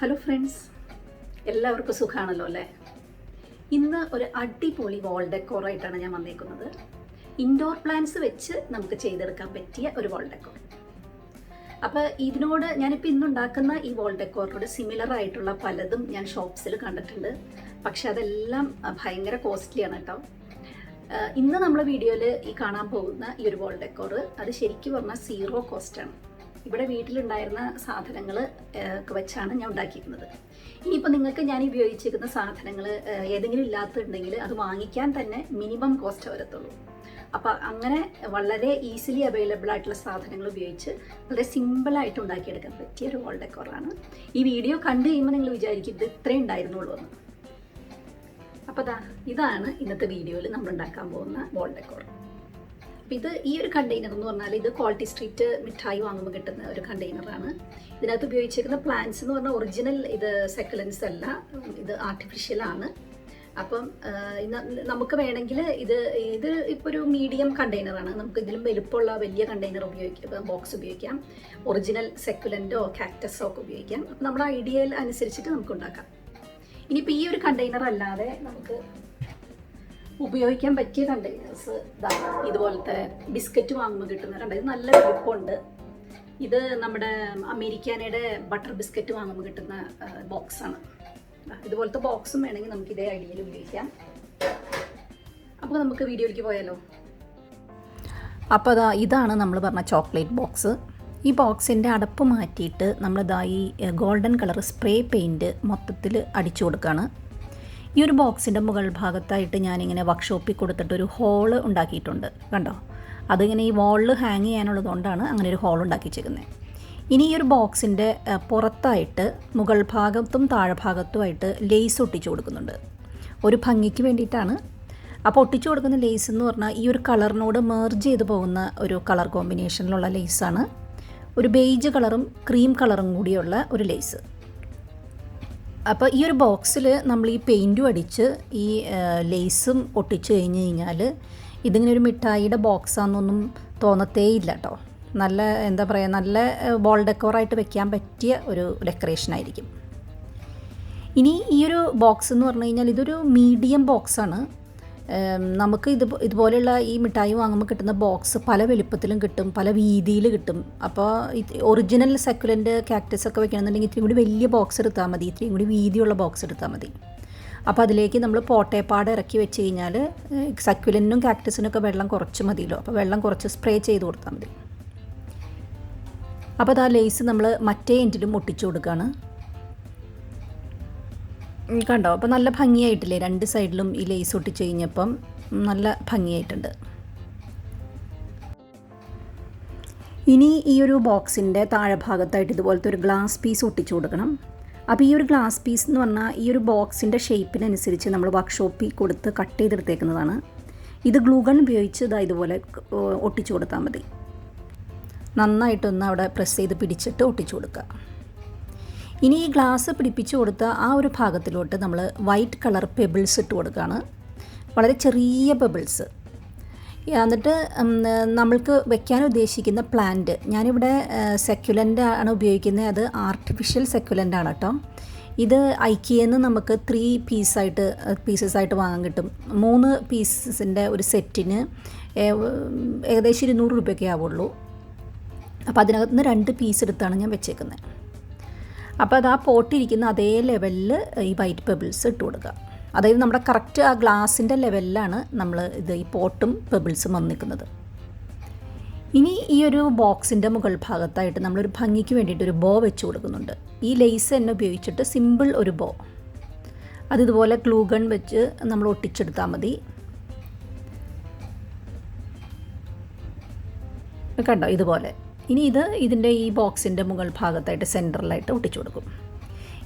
Hello friends, എല്ലാവർക്കും സുഖമാണല്ലോ അല്ലേ? ഇന്ന് ഒരു അടിപൊളി വാൾ ഡെക്കോറായിട്ടാണ് ഞാൻ വന്നേക്കുന്നത്. ഇൻഡോർ പ്ലാന്റ്സ് വെച്ച് നമുക്ക് ചെയ്തെടുക്കാൻ പറ്റിയ ഒരു വാൾ ഡെക്കോർ. അപ്പോൾ ഇതിനോട് ഞാനിപ്പോൾ ഇന്നുണ്ടാക്കുന്ന ഈ വാൾ ഡെക്കോറിനോട് സിമിലർ ആയിട്ടുള്ള പലതും ഞാൻ ഷോപ്സിൽ കണ്ടിട്ടുണ്ട്. പക്ഷെ അതെല്ലാം ഭയങ്കര കോസ്റ്റ്ലിയാണ് കേട്ടോ. ഇന്ന് നമ്മൾ വീഡിയോയിൽ ഈ കാണാൻ പോകുന്ന ഈ ഒരു വാൾ ഡെക്കോർ അത് ശരിക്കും പറഞ്ഞാൽ സീറോ കോസ്റ്റാണ്. ഇവിടെ വീട്ടിലുണ്ടായിരുന്ന സാധനങ്ങൾ വെച്ചാണ് ഞാൻ ഉണ്ടാക്കിയിരുന്നത്. ഇനിയിപ്പോൾ നിങ്ങൾക്ക് ഞാൻ ഉപയോഗിച്ചിരിക്കുന്ന സാധനങ്ങൾ ഏതെങ്കിലും ഇല്ലാത്തുണ്ടെങ്കിൽ അത് വാങ്ങിക്കാൻ തന്നെ മിനിമം കോസ്റ്റ് വരത്തുള്ളൂ. അപ്പോൾ അങ്ങനെ വളരെ ഈസിലി അവൈലബിൾ ആയിട്ടുള്ള സാധനങ്ങൾ ഉപയോഗിച്ച് വളരെ സിമ്പിളായിട്ട് ഉണ്ടാക്കിയെടുക്കാൻ പറ്റിയ ഒരു വാൾ ഡെക്കോറാണ്. ഈ വീഡിയോ കണ്ടു കഴിയുമ്പോൾ നിങ്ങൾ വിചാരിക്കും ഇത് ഇത്രയും ഉണ്ടായിരുന്നുള്ളൂ എന്ന്. അപ്പോൾ ഇതാണ് ഇന്നത്തെ വീഡിയോയിൽ നമ്മൾ ഉണ്ടാക്കാൻ പോകുന്ന വാൾ ഡെക്കോർ. ഇത് ഈ ഒരു കണ്ടെയ്നർ എന്ന് പറഞ്ഞാൽ ഇത് ക്വാളിറ്റി സ്ട്രീറ്റ് മിഠായി വാങ്ങുമ്പോൾ കിട്ടുന്ന ഒരു കണ്ടെയ്നറാണ്. ഇതിനകത്ത് ഉപയോഗിച്ചിരിക്കുന്ന പ്ലാന്റ്സ് എന്ന് പറഞ്ഞാൽ ഒറിജിനൽ ഇത് സെക്കുലൻസ് അല്ല, ഇത് ആർട്ടിഫിഷ്യലാണ്. അപ്പം നമുക്ക് വേണമെങ്കിൽ ഇത് ഇപ്പോൾ ഒരു മീഡിയം കണ്ടെയ്നറാണ്. നമുക്ക് ഇതിലും വലുപ്പമുള്ള വലിയ കണ്ടെയ്നർ ഉപയോഗിക്കാം, ബോക്സ് ഉപയോഗിക്കാം, ഒറിജിനൽ സെക്കുലൻറ്റോ കാക്ടസോ ഒക്കെ ഉപയോഗിക്കാം. അപ്പം നമ്മുടെ ഐഡിയയിൽ അനുസരിച്ചിട്ട് നമുക്ക് ഉണ്ടാക്കാം. ഇനിയിപ്പോൾ ഈ ഒരു കണ്ടെയ്നർ അല്ലാതെ നമുക്ക് ഉപയോഗിക്കാൻ പറ്റിയ കണ്ടെയ്നേഴ്സ് ഇതുപോലത്തെ ബിസ്ക്കറ്റ് വാങ്ങുമ്പോൾ കിട്ടുന്ന കണ്ടെയ്നർ നല്ല വലുപ്പമുണ്ട്. ഇത് നമ്മുടെ അമേരിക്കാനയുടെ ബട്ടർ ബിസ്ക്കറ്റ് വാങ്ങുമ്പോൾ കിട്ടുന്ന ബോക്സാണ്. ഇതുപോലത്തെ ബോക്സും വേണമെങ്കിൽ നമുക്ക് ഇതേ ഐഡിയയിൽ ഉപയോഗിക്കാം. അപ്പോൾ നമുക്ക് വീഡിയോയിലേക്ക് പോയാലോ? അപ്പോൾ ഇതാണ് നമ്മൾ പറഞ്ഞ ചോക്ലേറ്റ് ബോക്സ്. ഈ ബോക്സിൻ്റെ അടപ്പ് മാറ്റിയിട്ട് നമ്മളിതായി ഗോൾഡൻ കളർ സ്പ്രേ പെയിൻറ്റ് മൊത്തത്തിൽ അടിച്ചു കൊടുക്കുകയാണ്. ഈ ഒരു ബോക്സിൻ്റെ മുകൾ ഭാഗത്തായിട്ട് ഞാനിങ്ങനെ വർക്ക്ഷോപ്പിൽ കൊടുത്തിട്ടൊരു ഹോള് ഉണ്ടാക്കിയിട്ടുണ്ട്. കണ്ടോ, അതിങ്ങനെ ഈ വാളിൽ ഹാങ് ചെയ്യാനുള്ളത് കൊണ്ടാണ് അങ്ങനെ ഒരു ഹോൾ ഉണ്ടാക്കിച്ചേക്കുന്നത്. ഇനി ഈ ഒരു ബോക്സിൻ്റെ പുറത്തായിട്ട് മുകൾ ഭാഗത്തും താഴെഭാഗത്തുമായിട്ട് ലേസ് ഒട്ടിച്ചു കൊടുക്കുന്നുണ്ട്, ഒരു ഭംഗിക്ക് വേണ്ടിയിട്ടാണ്. അപ്പോൾ ഒട്ടിച്ചു കൊടുക്കുന്ന ലേസ് എന്ന് പറഞ്ഞാൽ ഈ ഒരു കളറിനോട് മെർജ് ചെയ്ത് പോകുന്ന ഒരു കളർ കോമ്പിനേഷനിലുള്ള ലേസാണ്. ഒരു ബേജ് കളറും ക്രീം കളറും കൂടിയുള്ള ഒരു ലേസ്. അപ്പോൾ ഈ ഒരു ബോക്സിൽ നമ്മൾ ഈ പെയിൻറ്റും അടിച്ച് ഈ ലേസും ഒട്ടിച്ച് കഴിഞ്ഞ് കഴിഞ്ഞാൽ ഇതിങ്ങനെ ഒരു മിഠായിയുടെ ബോക്സാണെന്നൊന്നും തോന്നത്തേയില്ല കേട്ടോ. നല്ല എന്താ പറയുക, നല്ല വാൾ ഡെക്കോറായിട്ട് വെക്കാൻ പറ്റിയ ഒരു ഡെക്കറേഷനായിരിക്കും. ഇനി ഈ ഒരു ബോക്സ് എന്ന് പറഞ്ഞു കഴിഞ്ഞാൽ ഇതൊരു മീഡിയം ബോക്സാണ്. നമുക്ക് ഇതുപോലെയുള്ള ഈ മിഠായി വാങ്ങുമ്പോൾ കിട്ടുന്ന ബോക്സ് പല വലുപ്പത്തിലും കിട്ടും, പല വീതിയിൽ കിട്ടും. അപ്പോൾ ഒറിജിനൽ സെക്കുലൻ്റ് കാക്ടസ് ഒക്കെ വെക്കണമെന്നുണ്ടെങ്കിൽ ഇത്രയും കൂടി വലിയ ബോക്സ് എടുത്താൽ മതി, ഇത്രയും കൂടി വീതിയുള്ള ബോക്സ് എടുത്താൽ മതി. അപ്പോൾ അതിലേക്ക് നമ്മൾ പോട്ടേപ്പാട് ഇറക്കി വെച്ച് കഴിഞ്ഞാൽ സക്കുലൻറ്റിനും കാക്ടസിനൊക്കെ വെള്ളം കുറച്ച് മതിയല്ലോ. അപ്പോൾ വെള്ളം കുറച്ച് സ്പ്രേ ചെയ്ത് കൊടുത്താൽ മതി. അപ്പോൾ ലേസ് നമ്മൾ മറ്റേ എൻഡിലും ഒട്ടിച്ചു കൊടുക്കുകയാണ്. കണ്ടോ, അപ്പോൾ നല്ല ഭംഗിയായിട്ടില്ലേ? രണ്ട് സൈഡിലും ഈ ലേസ് ഒട്ടിച്ച് കഴിഞ്ഞപ്പം നല്ല ഭംഗിയായിട്ടുണ്ട്. ഇനി ഈ ഒരു ബോക്സിൻ്റെ താഴെ ഭാഗത്തായിട്ട് ഇതുപോലത്തെ ഒരു ഗ്ലാസ് പീസ് ഒട്ടിച്ചു കൊടുക്കണം. അപ്പോൾ ഈ ഒരു ഗ്ലാസ് പീസ് എന്ന് പറഞ്ഞാൽ ഈ ഒരു ബോക്സിൻ്റെ ഷേപ്പിനനുസരിച്ച് നമ്മൾ വർക്ക്ഷോപ്പിൽ കൊടുത്ത് കട്ട് ചെയ്തെടുത്തേക്കുന്നതാണ്. ഇത് ഗ്ലൂ ഗൺ ഉപയോഗിച്ച് ഇതുപോലെ ഒട്ടിച്ചു കൊടുത്താൽ മതി. നന്നായിട്ടൊന്ന് അവിടെ പ്രസ് ചെയ്ത് പിടിച്ചിട്ട് ഒട്ടിച്ചു കൊടുക്കുക. ഇനി ഈ ഗ്ലാസ് പിടിപ്പിച്ച് കൊടുത്ത ആ ഒരു ഭാഗത്തിലോട്ട് നമ്മൾ വൈറ്റ് കളർ പെബിൾസ് ഇട്ട് കൊടുക്കുകയാണ്, വളരെ ചെറിയ പെബിൾസ്. എന്നിട്ട് നമ്മൾക്ക് വെക്കാൻ ഉദ്ദേശിക്കുന്ന പ്ലാന്റ്, ഞാനിവിടെ സെക്കുലൻ്റ് ആണ് ഉപയോഗിക്കുന്നത്. അത് ആർട്ടിഫിഷ്യൽ സെക്കുലൻ്റ് ആണ് കേട്ടോ. ഇത് ഐക്കിയെന്ന് നമുക്ക് 3 പീസസായിട്ട് വാങ്ങാൻ കിട്ടും. 3 പീസസിൻ്റെ ഒരു സെറ്റിന് ഏകദേശം 200 രൂപയൊക്കെ ആവുള്ളൂ. അപ്പോൾ അതിനകത്ത് നിന്ന് 2 പീസ് എടുത്താണ് ഞാൻ വെച്ചേക്കുന്നത്. അപ്പോൾ അത് ആ പോട്ടിരിക്കുന്ന അതേ ലെവലിൽ ഈ വൈറ്റ് പെബിൾസ് ഇട്ട് കൊടുക്കുക. അതായത് നമ്മുടെ കറക്റ്റ് ആ ഗ്ലാസിൻ്റെ ലെവലിലാണ് നമ്മൾ ഈ പോട്ടും പെബിൾസും വന്ന് നിൽക്കുന്നത്. ഇനി ഈ ഒരു ബോക്സിൻ്റെ മുകൾ ഭാഗത്തായിട്ട് നമ്മളൊരു ഭംഗിക്ക് വേണ്ടിയിട്ടൊരു ബോ വെച്ച് കൊടുക്കുന്നുണ്ട്. ഈ ലേസ് തന്നെ ഉപയോഗിച്ചിട്ട് സിമ്പിൾ ഒരു ബോ, അതിതുപോലെ ഗ്ലൂ ഗൺ വെച്ച് നമ്മൾ ഒട്ടിച്ചെടുത്താൽ മതി. കണ്ടോ, ഇതുപോലെ. ഇനി ഇതിൻ്റെ ഈ ബോക്സിൻ്റെ മുകൾ ഭാഗത്തായിട്ട് സെൻറ്ററിലായിട്ട് ഒട്ടിച്ചു കൊടുക്കും.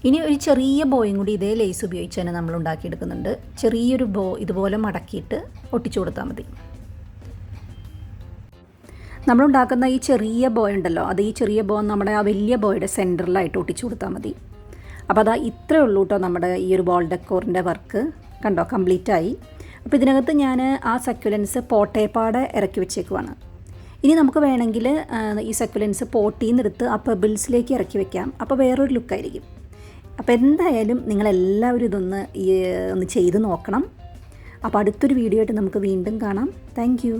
ഇനി ഒരു ചെറിയ ബോയും കൂടി ഇതേ ലേസ് ഉപയോഗിച്ച് തന്നെ നമ്മൾ ഉണ്ടാക്കിയെടുക്കുന്നുണ്ട്. ചെറിയൊരു ബോ ഇതുപോലെ മടക്കിയിട്ട് ഒട്ടിച്ചു കൊടുത്താൽ മതി. നമ്മളുണ്ടാക്കുന്ന ഈ ചെറിയ ബോ ഉണ്ടല്ലോ, ഈ ചെറിയ ബോ നമ്മുടെ ആ വലിയ ബോയുടെ സെൻറ്ററിലായിട്ട് ഒട്ടിച്ചു കൊടുത്താൽ മതി. അപ്പോൾ ഇത്രയേ ഉള്ളൂ കേട്ടോ നമ്മുടെ ഈ ഒരു വാൾ ഡെക്കോറിൻ്റെ വർക്ക്. കണ്ടോ, കംപ്ലീറ്റായി. അപ്പോൾ ഇതിനകത്ത് ഞാൻ ആ സക്കുലൻസ് പോട്ടേപ്പാടെ ഇറക്കി വെച്ചേക്കുവാണ്. ഇനി നമുക്ക് വേണമെങ്കിൽ ഈ സക്കുലൻസ് പോട്ടിൽ നിന്നെടുത്ത് ആ പെബിൾസിലേക്ക് ഇറക്കി വെക്കാം. അപ്പോൾ വേറൊരു ലുക്കായിരിക്കും. അപ്പോൾ എന്തായാലും നിങ്ങളെല്ലാവരും ഒന്ന് ചെയ്ത് നോക്കണം. അപ്പോൾ അടുത്തൊരു വീഡിയോ ആയിട്ട് നമുക്ക് വീണ്ടും കാണാം. Thank you.